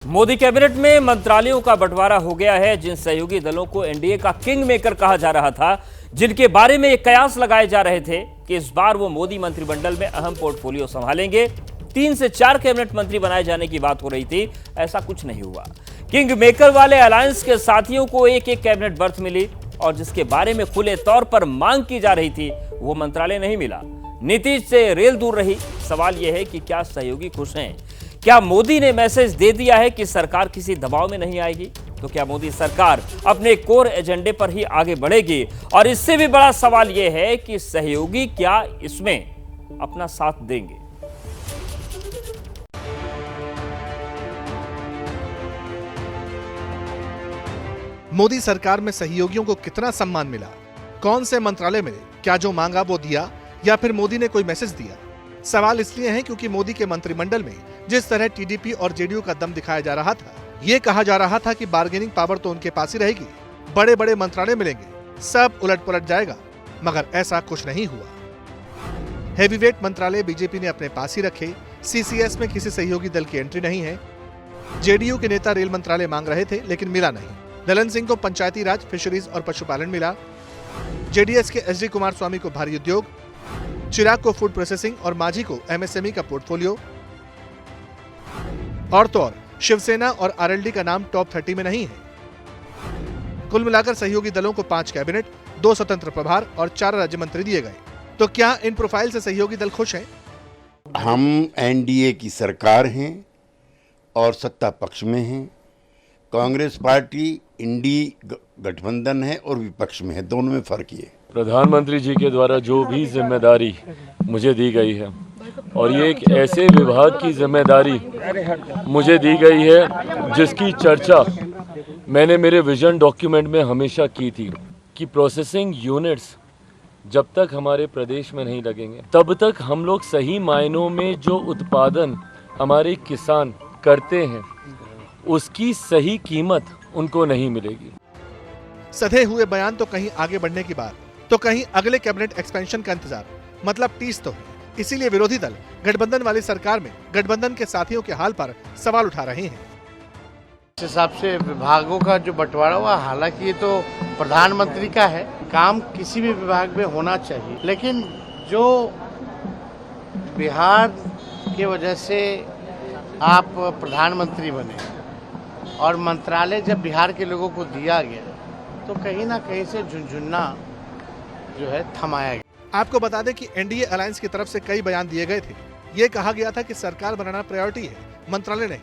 Modi cabinet में मंत्रालयों का बंटवारा हो गया है। जिन सहयोगी दलों को एनडीए का किंग मेकर कहा जा रहा था, जिनके बारे में ये कयास लगाए जा रहे थे कि इस बार वो मोदी मंत्रिमंडल में अहम पोर्टफोलियो संभालेंगे, 3 से 4 कैबिनेट मंत्री बनाए जाने की बात हो रही थी, ऐसा कुछ नहीं हुआ। किंग मेकर वाले अलायंस के साथियों को एक एक कैबिनेट बर्थ मिली और जिसके बारे में खुले तौर पर मांग की जा रही थी वो मंत्रालय नहीं मिला। नीतीश से रेल दूर रही। सवाल यह है कि क्या सहयोगी खुश हैं? क्या मोदी ने मैसेज दे दिया है कि सरकार किसी दबाव में नहीं आएगी? तो क्या मोदी सरकार अपने कोर एजेंडे पर ही आगे बढ़ेगी? और इससे भी बड़ा सवाल यह है कि सहयोगी क्या इसमें अपना साथ देंगे? मोदी सरकार में सहयोगियों को कितना सम्मान मिला? कौन से मंत्रालय मिले? क्या जो मांगा वो दिया या फिर मोदी ने कोई मैसेज दिया? सवाल इसलिए है क्योंकि मोदी के मंत्रिमंडल में जिस तरह टीडीपी और जेडीयू का दम दिखाया जा रहा था, ये कहा जा रहा था कि बार्गेनिंग पावर तो उनके पास ही रहेगी, बड़े बड़े मंत्रालय मिलेंगे, सब उलट पुलट जाएगा। मगर ऐसा कुछ नहीं हुआ। हैवीवेट मंत्रालय बीजेपी ने अपने पास ही रखे। सीसीएस में किसी सहयोगी दल की एंट्री नहीं है। जेडीयू के नेता रेल मंत्रालय मांग रहे थे लेकिन मिला नहीं। ललन सिंह को पंचायती राज, फिशरीज और पशुपालन मिला। जेडीएस के एसडी कुमार स्वामी को भारी उद्योग, चिराग को फूड प्रोसेसिंग और माझी को एमएसएमई का पोर्टफोलियो। और तो और शिवसेना और आरएलडी का नाम टॉप 30 में नहीं है। कुल मिलाकर सहयोगी दलों को 5 कैबिनेट, 2 स्वतंत्र प्रभार और 4 राज्य मंत्री दिए गए। तो क्या इन प्रोफाइल से सहयोगी दल खुश हैं? हम एनडीए की सरकार हैं और सत्ता पक्ष में हैं। कांग्रेस पार्टी इंडी गठबंधन है और विपक्ष में है, दोनों में फर्क ये। प्रधानमंत्री जी के द्वारा जो भी जिम्मेदारी मुझे दी गई है और ये एक ऐसे विभाग की जिम्मेदारी मुझे दी गई है जिसकी चर्चा मैंने मेरे विजन डॉक्यूमेंट में हमेशा की थी कि प्रोसेसिंग यूनिट्स जब तक हमारे प्रदेश में नहीं लगेंगे तब तक हम लोग सही मायनों में जो उत्पादन हमारे किसान करते हैं उसकी सही कीमत उनको नहीं मिलेगी। सधे हुए बयान तो कहीं आगे बढ़ने की बात, तो कहीं अगले कैबिनेट एक्सपेंशन का इंतजार, मतलब टीस तो है। इसीलिए विरोधी दल गठबंधन वाली सरकार में गठबंधन के साथियों के हाल पर सवाल उठा रहे हैं। इस हिसाब से विभागों का जो बंटवारा हुआ, हालांकि ये तो प्रधानमंत्री का है, काम किसी भी विभाग में होना चाहिए, लेकिन जो बिहार के वजह से आप प्रधानमंत्री बने और मंत्रालय जब बिहार के लोगों को दिया गया तो कहीं ना कहीं से झुनझुनना जो है थमाया गया। आपको बता दें कि एनडीए अलायंस की तरफ से कई बयान दिए गए थे। ये कहा गया था कि सरकार बनाना प्रायोरिटी है, मंत्रालय नहीं।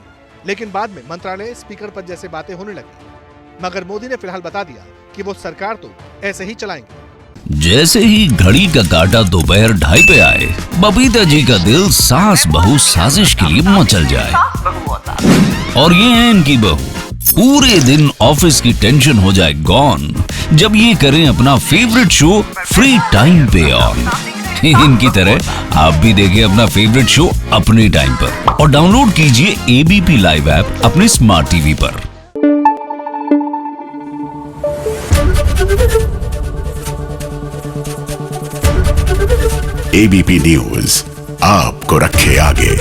लेकिन बाद में मंत्रालय, स्पीकर पद जैसे बातें होने लगी। मगर मोदी ने फिलहाल बता दिया कि वो सरकार तो ऐसे ही चलाएंगे। जैसे ही घड़ी का काटा दोपहर 2:30 पे आए, बबीता जी का दिल सास बहू साजिश के लिए मचल जाए। और ये है इनकी बहू, पूरे दिन ऑफिस की टेंशन हो जाए गॉन जब ये करें अपना फेवरेट शो फ्री टाइम पे ऑन। इनकी तरह आप भी देखें अपना फेवरेट शो अपने टाइम पर और डाउनलोड कीजिए एबीपी लाइव ऐप अपने स्मार्ट टीवी पर। एबीपी न्यूज आपको रखे आगे।